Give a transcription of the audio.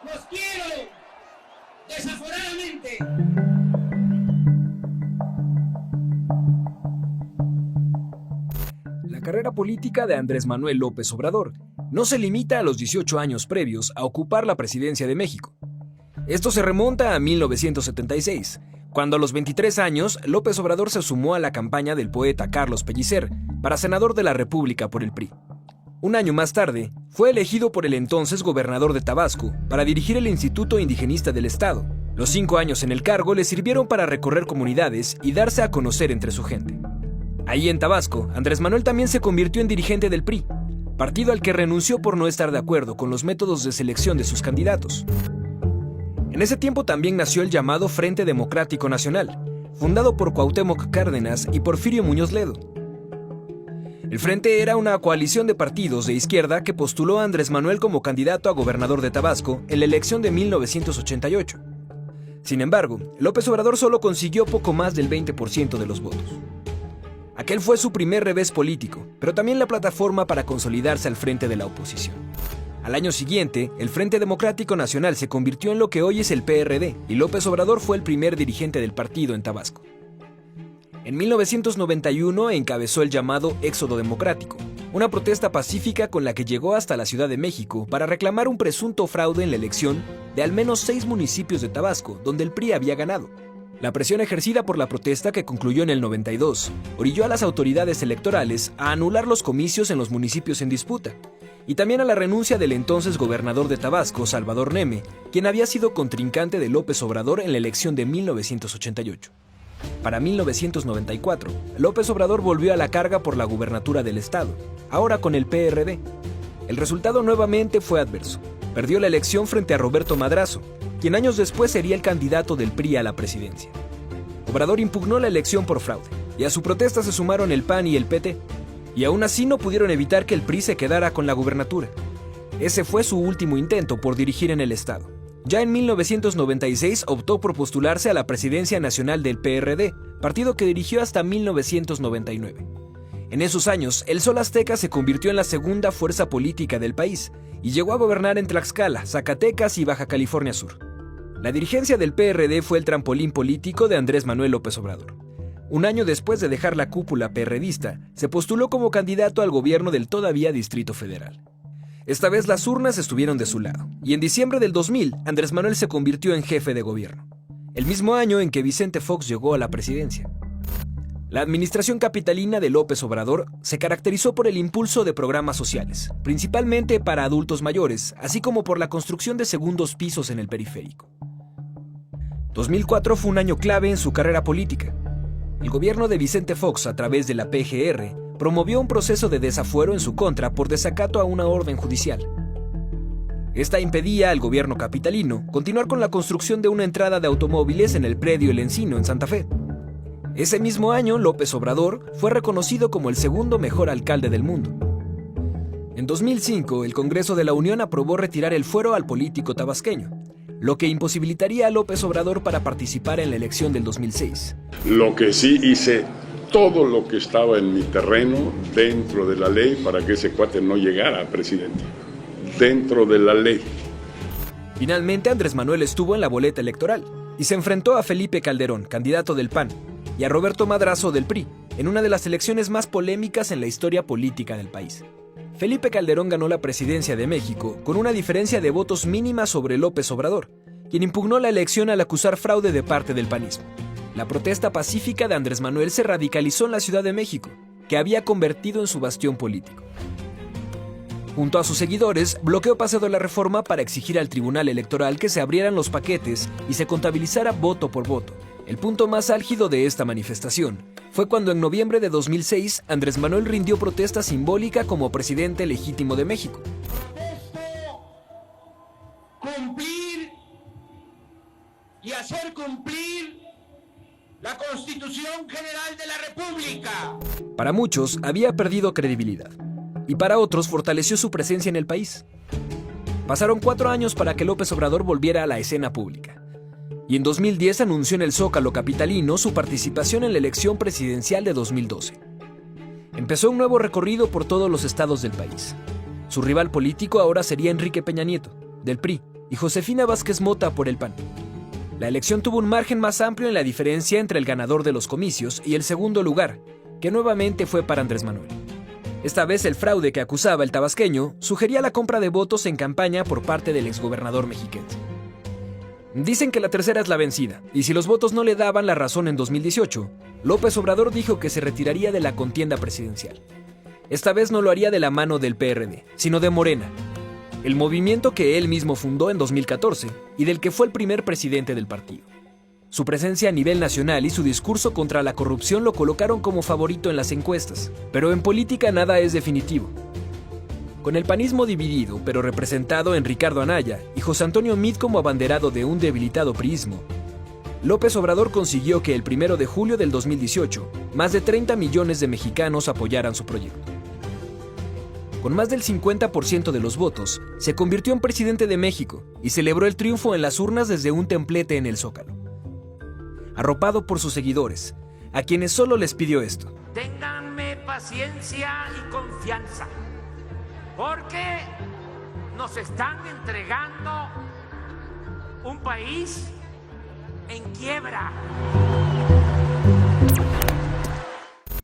Los quiero desaforadamente. La carrera política de Andrés Manuel López Obrador no se limita a los 18 años previos a ocupar la presidencia de México. Esto se remonta a 1976, cuando a los 23 años López Obrador se sumó a la campaña del poeta Carlos Pellicer para senador de la República por el PRI. Un año más tarde, fue elegido por el entonces gobernador de Tabasco para dirigir el Instituto Indigenista del Estado. Los 5 años en el cargo le sirvieron para recorrer comunidades y darse a conocer entre su gente. Ahí en Tabasco, Andrés Manuel también se convirtió en dirigente del PRI, partido al que renunció por no estar de acuerdo con los métodos de selección de sus candidatos. En ese tiempo también nació el llamado Frente Democrático Nacional, fundado por Cuauhtémoc Cárdenas y Porfirio Muñoz Ledo. El Frente era una coalición de partidos de izquierda que postuló a Andrés Manuel como candidato a gobernador de Tabasco en la elección de 1988. Sin embargo, López Obrador solo consiguió poco más del 20% de los votos. Aquel fue su primer revés político, pero también la plataforma para consolidarse al frente de la oposición. Al año siguiente, el Frente Democrático Nacional se convirtió en lo que hoy es el PRD, y López Obrador fue el primer dirigente del partido en Tabasco. En 1991 encabezó el llamado Éxodo Democrático, una protesta pacífica con la que llegó hasta la Ciudad de México para reclamar un presunto fraude en la elección de al menos 6 municipios de Tabasco, donde el PRI había ganado. La presión ejercida por la protesta, que concluyó en el 92, orilló a las autoridades electorales a anular los comicios en los municipios en disputa, y también a la renuncia del entonces gobernador de Tabasco, Salvador Neme, quien había sido contrincante de López Obrador en la elección de 1988. Para 1994, López Obrador volvió a la carga por la gubernatura del estado, ahora con el PRD. El resultado nuevamente fue adverso. Perdió la elección frente a Roberto Madrazo, quien años después sería el candidato del PRI a la presidencia. Obrador impugnó la elección por fraude, y a su protesta se sumaron el PAN y el PT, y aún así no pudieron evitar que el PRI se quedara con la gubernatura. Ese fue su último intento por dirigir en el estado. Ya en 1996 optó por postularse a la presidencia nacional del PRD, partido que dirigió hasta 1999. En esos años, el Sol Azteca se convirtió en la segunda fuerza política del país y llegó a gobernar en Tlaxcala, Zacatecas y Baja California Sur. La dirigencia del PRD fue el trampolín político de Andrés Manuel López Obrador. Un año después de dejar la cúpula perredista, se postuló como candidato al gobierno del todavía Distrito Federal. Esta vez las urnas estuvieron de su lado, y en diciembre del 2000, Andrés Manuel se convirtió en jefe de gobierno, el mismo año en que Vicente Fox llegó a la presidencia. La administración capitalina de López Obrador se caracterizó por el impulso de programas sociales, principalmente para adultos mayores, así como por la construcción de segundos pisos en el periférico. 2004 fue un año clave en su carrera política. El gobierno de Vicente Fox, a través de la PGR, promovió un proceso de desafuero en su contra por desacato a una orden judicial. Esta impedía al gobierno capitalino continuar con la construcción de una entrada de automóviles en el predio El Encino, en Santa Fe. Ese mismo año, López Obrador fue reconocido como el segundo mejor alcalde del mundo. En 2005, el Congreso de la Unión aprobó retirar el fuero al político tabasqueño, lo que imposibilitaría a López Obrador para participar en la elección del 2006. Lo que sí hice todo lo que estaba en mi terreno dentro de la ley para que ese cuate no llegara a presidente. Dentro de la ley. Finalmente, Andrés Manuel estuvo en la boleta electoral y se enfrentó a Felipe Calderón, candidato del PAN, y a Roberto Madrazo del PRI, en una de las elecciones más polémicas en la historia política del país. Felipe Calderón ganó la presidencia de México con una diferencia de votos mínima sobre López Obrador, quien impugnó la elección al acusar fraude de parte del panismo. La protesta pacífica de Andrés Manuel se radicalizó en la Ciudad de México, que había convertido en su bastión político. Junto a sus seguidores, bloqueó Paseo de la Reforma para exigir al Tribunal Electoral que se abrieran los paquetes y se contabilizara voto por voto. El punto más álgido de esta manifestación fue cuando en noviembre de 2006 Andrés Manuel rindió protesta simbólica como presidente legítimo de México. Cumplir y hacer cumplir la Constitución General de la República. Para muchos había perdido credibilidad y para otros fortaleció su presencia en el país. Pasaron 4 años para que López Obrador volviera a la escena pública. Y en 2010 anunció en el Zócalo capitalino su participación en la elección presidencial de 2012. Empezó un nuevo recorrido por todos los estados del país. Su rival político ahora sería Enrique Peña Nieto, del PRI, y Josefina Vázquez Mota por el PAN. La elección tuvo un margen más amplio en la diferencia entre el ganador de los comicios y el segundo lugar, que nuevamente fue para Andrés Manuel. Esta vez el fraude que acusaba el tabasqueño sugería la compra de votos en campaña por parte del exgobernador mexiquense. Dicen que la tercera es la vencida, y si los votos no le daban la razón en 2018, López Obrador dijo que se retiraría de la contienda presidencial. Esta vez no lo haría de la mano del PRD, sino de Morena, el movimiento que él mismo fundó en 2014 y del que fue el primer presidente del partido. Su presencia a nivel nacional y su discurso contra la corrupción lo colocaron como favorito en las encuestas, pero en política nada es definitivo. Con el panismo dividido, pero representado en Ricardo Anaya y José Antonio Meade como abanderado de un debilitado priismo, López Obrador consiguió que el 1 de julio del 2018, más de 30 millones de mexicanos apoyaran su proyecto. Con más del 50% de los votos, se convirtió en presidente de México y celebró el triunfo en las urnas desde un templete en el Zócalo. Arropado por sus seguidores, a quienes solo les pidió esto: ténganme paciencia y confianza, porque nos están entregando un país en quiebra.